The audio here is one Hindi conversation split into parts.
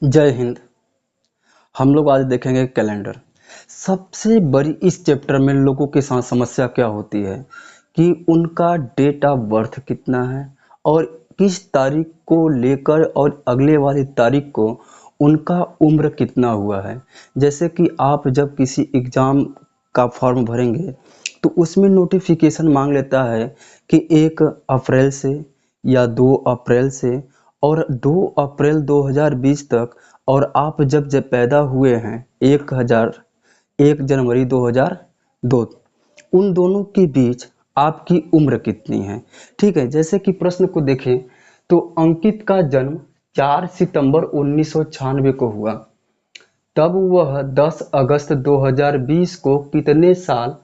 जय हिंद। हम लोग आज देखेंगे कैलेंडर। सबसे बड़ी इस चैप्टर में लोगों के साथ समस्या क्या होती है कि उनका डेट ऑफ बर्थ कितना है और किस तारीख को लेकर और अगले वाली तारीख को उनका उम्र कितना हुआ है। जैसे कि आप जब किसी एग्ज़ाम का फॉर्म भरेंगे तो उसमें नोटिफिकेशन मांग लेता है कि 1 अप्रैल से या 2 अप्रैल से और 2 अप्रैल 2020 तक, और आप जब पैदा हुए हैं 1 जनवरी 2002, उन दोनों के बीच आपकी उम्र कितनी है। ठीक है, जैसे कि प्रश्न को देखें तो अंकित का जन्म 4 सितंबर 1996 को हुआ। तब वह 10 अगस्त 2020 को कितने साल,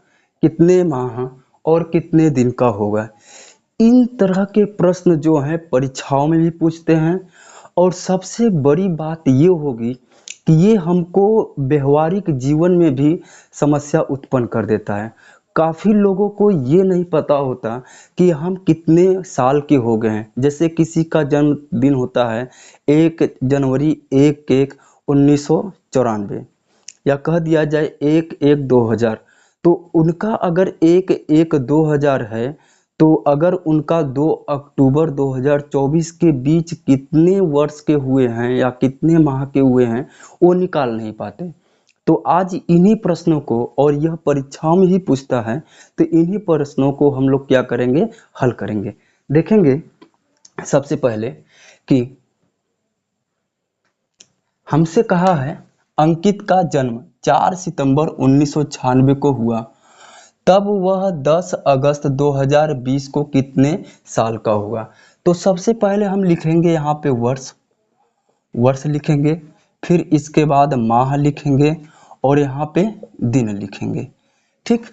कितने माह और कितने दिन का होगा। इन तरह के प्रश्न जो हैं परीक्षाओं में भी पूछते हैं, और सबसे बड़ी बात ये होगी कि ये हमको व्यवहारिक जीवन में भी समस्या उत्पन्न कर देता है। काफ़ी लोगों को ये नहीं पता होता कि हम कितने साल के हो गए हैं। जैसे किसी का जन्मदिन होता है 1 जनवरी 1994, या कह दिया जाए 1/1/2000, तो उनका अगर 1/1/2000 है तो अगर उनका 2 अक्टूबर 2024 के बीच कितने वर्ष के हुए हैं या कितने माह के हुए हैं वो निकाल नहीं पाते। तो आज इन्हीं प्रश्नों को, और यह परीक्षाओं में ही पूछता है, तो इन्हीं प्रश्नों को हम लोग क्या करेंगे, हल करेंगे। देखेंगे सबसे पहले कि हमसे कहा है अंकित का जन्म 4 सितंबर 1996 को हुआ। तब वह 10 अगस्त 2020 को कितने साल का हुआ। तो सबसे पहले हम लिखेंगे यहाँ पे वर्ष, वर्ष लिखेंगे, फिर इसके बाद माह लिखेंगे और यहाँ पे दिन लिखेंगे। ठीक।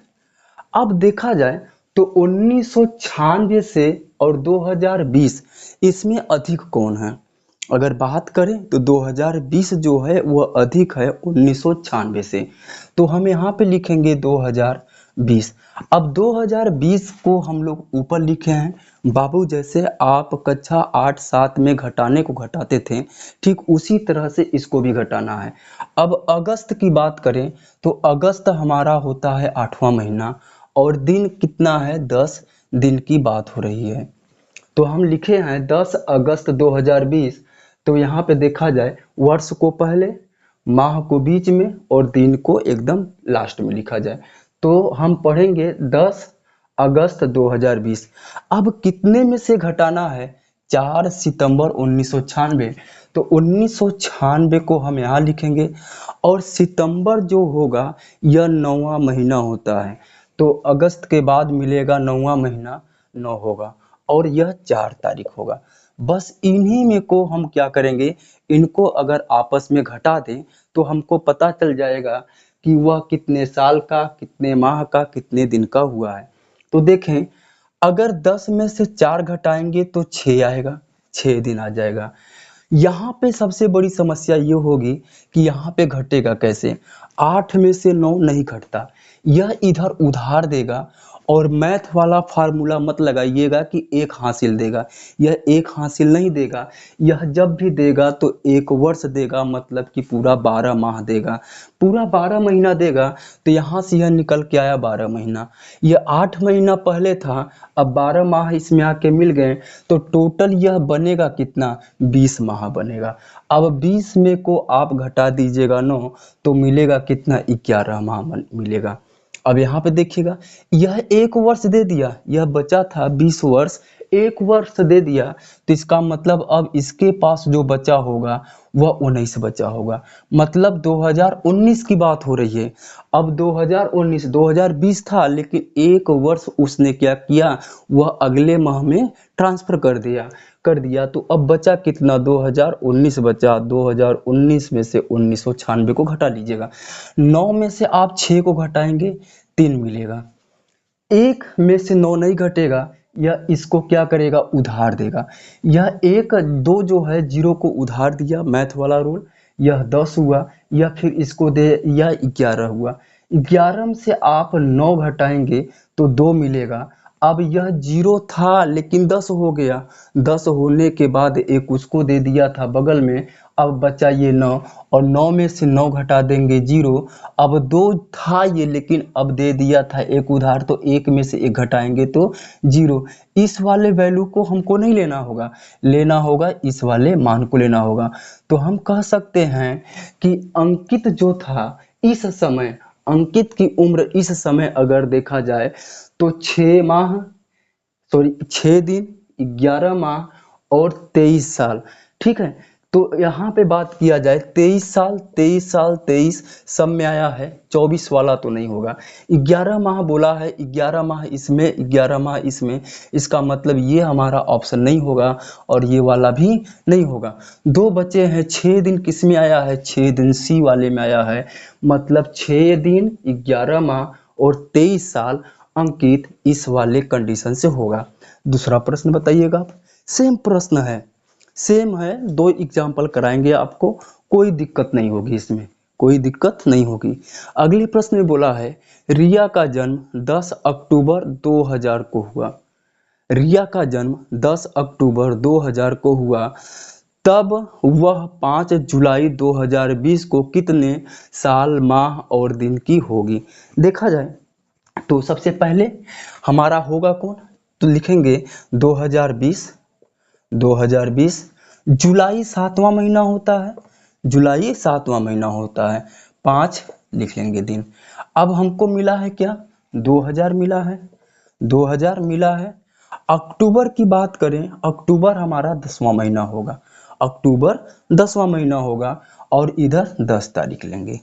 अब देखा जाए तो 1996 से और 2020 इसमें अधिक कौन है। अगर बात करें तो 2020 जो है वह अधिक है 1996 से, तो हम यहाँ पे लिखेंगे 2020। अब 2020 को हम लोग ऊपर लिखे हैं बाबू, जैसे आप कक्षा 8-7 में घटाने को घटाते थे, ठीक उसी तरह से इसको भी घटाना है। अब अगस्त की बात करें तो अगस्त हमारा होता है 8वां महीना, और दिन कितना है, 10 दिन की बात हो रही है। तो हम लिखे हैं 10 अगस्त 2020। तो यहाँ पे देखा जाए वर्ष को पहले, माह को बीच में और दिन को एकदम लास्ट में लिखा जाए, तो हम पढ़ेंगे 10 अगस्त 2020। अब कितने में से घटाना है, 4 सितंबर 1996। तो 1996 को हम यहाँ लिखेंगे, और सितंबर जो होगा यह 9वां महीना होता है, तो अगस्त के बाद मिलेगा 9वां महीना, 9 होगा, और यह 4 तारीख होगा। बस इन्हीं में को हम क्या करेंगे, इनको अगर आपस में घटा दें तो हमको पता चल जाएगा कि वह कितने साल का, कितने माह का, कितने दिन का हुआ है। तो देखें, अगर 10 में से 4 घटाएंगे तो 6 आएगा, 6 दिन आ जाएगा। यहाँ पे सबसे बड़ी समस्या ये होगी कि यहाँ पे घटेगा कैसे। 8 में से 9 नहीं घटता, यह इधर उधार देगा, और मैथ वाला फार्मूला मत लगाइएगा कि 1 हासिल देगा, यह 1 हासिल नहीं देगा। यह जब भी देगा तो 1 वर्ष देगा, मतलब कि पूरा 12 माह देगा, पूरा 12 महीना देगा। तो यहाँ से यह निकल के आया 12 महीना। यह 8 महीना पहले था, अब 12 माह इसमें आके मिल गए, तो टोटल यह बनेगा कितना, 20 माह बनेगा। अब 20 में को आप घटा दीजिएगा 9, तो मिलेगा कितना, 11 माह मिलेगा। अब यहाँ पे देखिएगा, यह 1 वर्ष दे दिया, यह बचा था 20 वर्ष, 1 वर्ष दे दिया, तो इसका मतलब अब इसके पास जो बचा होगा वह 19 बचा होगा, मतलब 2019 की बात हो रही है। अब 2019, 2020 था, लेकिन 1 वर्ष उसने क्या किया, वह अगले माह में ट्रांसफर कर दिया। तो अब बचा कितना, 2019 बचा। 2019 में से 1996 को घटा लीजिएगा। 9 में से आप 6 को घटाएंगे, 3 मिलेगा। 1 में से 9 नहीं घटेगा, यह इसको क्या करेगा, उधार देगा। यह 1 2 जो है 0 को उधार दिया, मैथ वाला रूल, यह 10 हुआ, यह फिर इसको दे, यह 11 हुआ। 11 में से आप 9 घटाएंगे तो 2 मिलेगा। अब यह 0 था लेकिन 10 हो गया, 10 होने के बाद एक उसको दे दिया था बगल में, अब बचा ये 9 और 9 में से 9 घटा देंगे 0। अब 2 था ये लेकिन अब दे दिया था एक उधार, तो एक में से एक घटाएंगे तो 0। इस वाले वैल्यू को हमको नहीं लेना होगा इस वाले मान को लेना होगा। तो हम कह सकते हैं कि अंकित जो था इस समय, अंकित की उम्र इस समय अगर देखा जाए तो 6 दिन, 11 माह और 23 साल। ठीक है, तो यहाँ पे बात किया जाए 23 सब में आया है, 24 वाला तो नहीं होगा। 11 माह बोला है, 11 माह इसमें, 11 माह इसमें, इसका मतलब ये हमारा ऑप्शन नहीं होगा और ये वाला भी नहीं होगा। 2 बचे हैं, 6 दिन किस में आया है, 6 दिन सी वाले में आया है, मतलब 6 दिन, 11 माह और 23 साल अंकित इस वाले कंडीशन से होगा। दूसरा प्रश्न बताइएगा आप। सेम प्रश्न है, सेम है, 2 एग्जाम्पल कराएंगे आपको, कोई दिक्कत नहीं होगी इसमें, कोई दिक्कत नहीं होगी। अगले प्रश्न में बोला है रिया का जन्म 10 अक्टूबर 2000 को हुआ। रिया का जन्म 10 अक्टूबर 2000 को हुआ, तब वह 5 जुलाई 2020 को कितने साल, माह और दिन की होगी। देखा जाए तो सबसे पहले हमारा होगा कौन, तो लिखेंगे 2020, 2020 जुलाई 7वां महीना होता है, जुलाई 7वां महीना होता है, 5 लिख लेंगे दिन। अब हमको मिला है क्या, 2000 मिला है, 2000 मिला है। अक्टूबर की बात करें, अक्टूबर हमारा 10वां महीना होगा, अक्टूबर 10वां महीना होगा और इधर 10 तारीख लेंगे।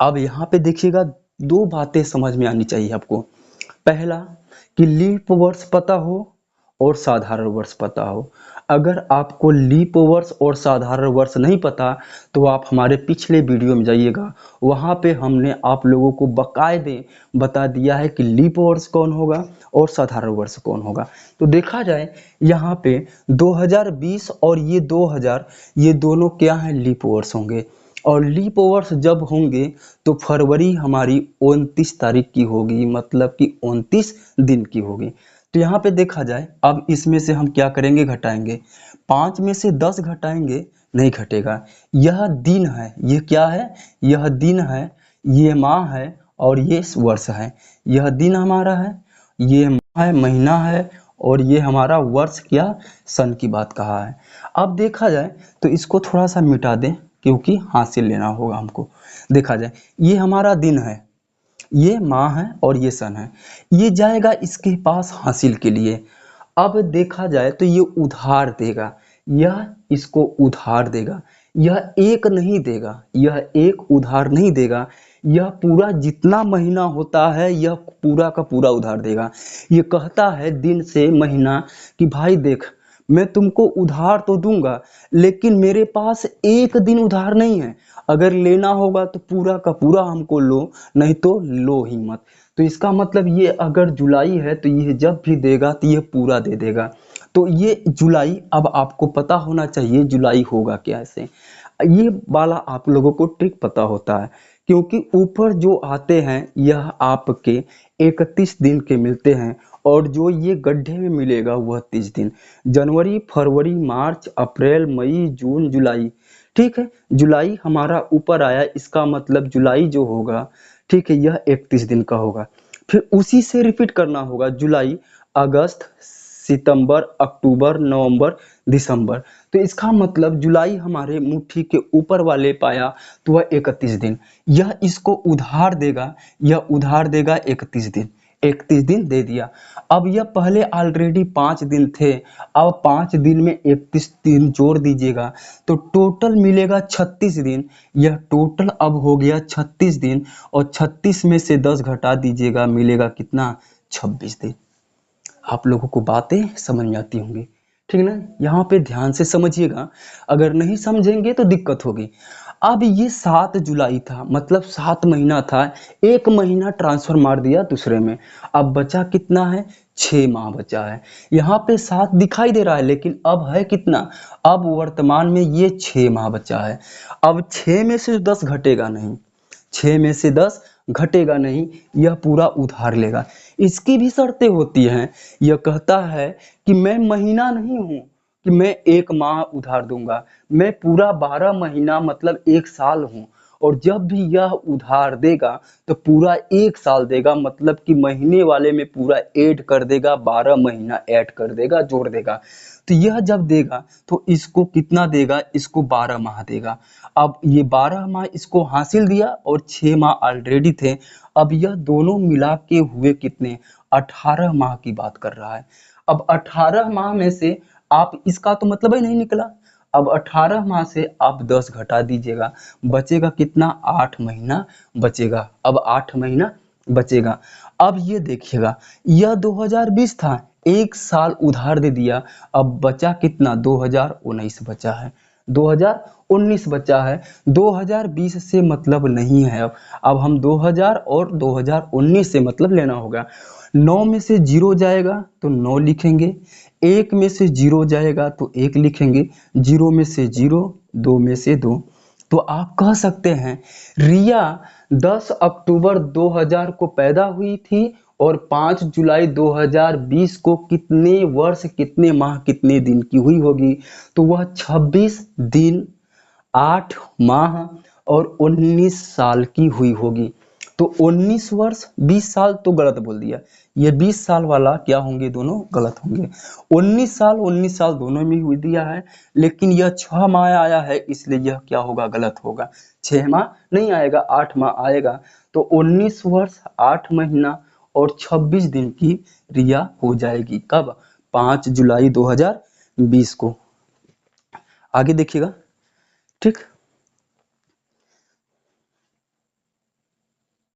अब यहाँ पे देखिएगा 2 बातें समझ में आनी चाहिए आपको। पहला कि लीप वर्ष पता हो और साधारण वर्ष पता हो। अगर आपको लीप वर्ष और साधारण वर्ष नहीं पता तो आप हमारे पिछले वीडियो में जाइएगा, वहाँ पे हमने आप लोगों को बाकायदे बता दिया है कि लीप वर्ष कौन होगा और साधारण वर्ष कौन होगा। तो देखा जाए यहाँ पे 2020 और ये 2000, ये दोनों क्या हैं, लीप वर्ष होंगे। और लीप वर्ष जब होंगे तो फरवरी हमारी 29 तारीख की होगी, मतलब कि 29 दिन की होगी। तो यहाँ पे देखा जाए, अब इसमें से हम क्या करेंगे, घटाएंगे। 5 में से 10 घटाएंगे, नहीं घटेगा। यह दिन है, ये क्या है, यह दिन है, ये माह है और ये वर्ष है। यह दिन हमारा है, ये माह है, महीना है और ये हमारा वर्ष क्या, सन की बात कहा है। अब देखा जाए तो इसको थोड़ा सा मिटा दें क्योंकि हासिल लेना होगा हमको। देखा जाए ये हमारा दिन है, ये माह है और ये सन है, ये जाएगा इसके पास हासिल के लिए। अब देखा जाए तो ये उधार देगा, यह इसको उधार देगा, यह एक नहीं देगा, यह एक उधार नहीं देगा, यह पूरा जितना महीना होता है यह पूरा का पूरा उधार देगा। ये कहता है दिन से महीना कि भाई देख, मैं तुमको उधार तो दूंगा लेकिन मेरे पास एक दिन उधार नहीं है, अगर लेना होगा तो पूरा का पूरा हमको लो, नहीं तो लो ही मत। तो इसका मतलब ये अगर जुलाई है तो ये जब भी देगा तो ये पूरा दे देगा। तो ये जुलाई, अब आपको पता होना चाहिए जुलाई होगा कैसे। ये वाला आप लोगों को ट्रिक पता होता है क्योंकि ऊपर जो आते हैं यह आपके 31 दिन के मिलते हैं और जो ये गड्ढे में मिलेगा वह 30 दिन। जनवरी, फरवरी, मार्च, अप्रैल, मई, जून, जुलाई। ठीक है, जुलाई हमारा ऊपर आया, इसका मतलब जुलाई जो होगा, ठीक है, यह 31 दिन का होगा। फिर उसी से रिपीट करना होगा, जुलाई, अगस्त, सितंबर, अक्टूबर, नवंबर, दिसंबर। तो इसका मतलब जुलाई हमारे मुट्ठी के ऊपर वाले पाया तो वह 31 दिन, यह इसको उधार देगा, यह उधार देगा 31 दिन, 31 दिन दे दिया। अब यह पहले ऑलरेडी 5 दिन थे, अब 5 दिन में 31 दिन जोड़ दीजिएगा तो टोटल मिलेगा 36 दिन। यह टोटल अब हो गया 36 दिन और 36 में से 10 घटा दीजिएगा, मिलेगा कितना, 26 दिन। आप लोगों को बातें समझ में आती होंगी, ठीक ना। यहाँ पे ध्यान से समझिएगा, अगर नहीं समझेंगे तो दिक्कत होगी। अब ये 7 जुलाई था, मतलब 7 महीना था, एक महीना ट्रांसफर मार दिया दूसरे में, अब बचा कितना है, 6 माह बचा है। यहाँ पे 7 दिखाई दे रहा है लेकिन अब है कितना, अब वर्तमान में ये 6 माह बचा है। अब 6 में से 10 घटेगा नहीं, 6 में से 10 घटेगा नहीं, यह पूरा उधार लेगा। इसकी भी शर्तें होती हैं। यह कहता है कि मैं महीना नहीं हूँ कि मैं 1 माह उधार दूंगा, मैं पूरा 12 महीना मतलब 1 साल हूँ। और जब भी यह उधार देगा तो पूरा 1 साल देगा, मतलब कि महीने वाले में पूरा ऐड कर देगा, 12 महीना ऐड कर देगा, जोड़ देगा। तो यह जब देगा तो इसको कितना देगा, इसको 12 माह देगा। अब ये 12 माह इसको हासिल दिया और 6 माह ऑलरेडी थे। अब यह दोनों मिला के हुए कितने, 18 माह की बात कर रहा है। अब 18 माह में से आप इसका तो मतलब ही नहीं निकला। अब 18 माह से आप 10 घटा दीजिएगा, बचेगा कितना, 8 महीना बचेगा। अब 8 महीना बचेगा। अब ये देखिएगा, यह 2020 था, 1 साल उधार दे दिया। अब बचा कितना, 2019 बचा है, 2019 बचा है। 2020 से मतलब नहीं है। अब हम 2000 और 2019 से मतलब लेना होगा। 9 में से 0 जाएगा तो 9 लिखेंगे, 1 में से 0 जाएगा तो 1 लिखेंगे, 0 में से 0, 2 में से 2। तो आप कह सकते हैं रिया 10 अक्टूबर 2000 को पैदा हुई थी और 5 जुलाई 2020 को कितने वर्ष, कितने माह, कितने दिन की हुई होगी। तो वह 26 दिन, 8 माह और 19 साल की हुई होगी। तो 19 वर्ष 20 साल तो गलत बोल दिया, ये 20 साल वाला क्या होंगे, दोनों गलत होंगे। 19 साल दोनों में हुई दिया है, लेकिन यह 6 माह आया है, इसलिए यह क्या होगा, गलत होगा। 6 माह नहीं आएगा, 8 माह आएगा। तो 19 वर्ष 8 महीना और 26 दिन की रिया हो जाएगी। कब, 5 जुलाई 2020 को। आगे देखिएगा, ठीक।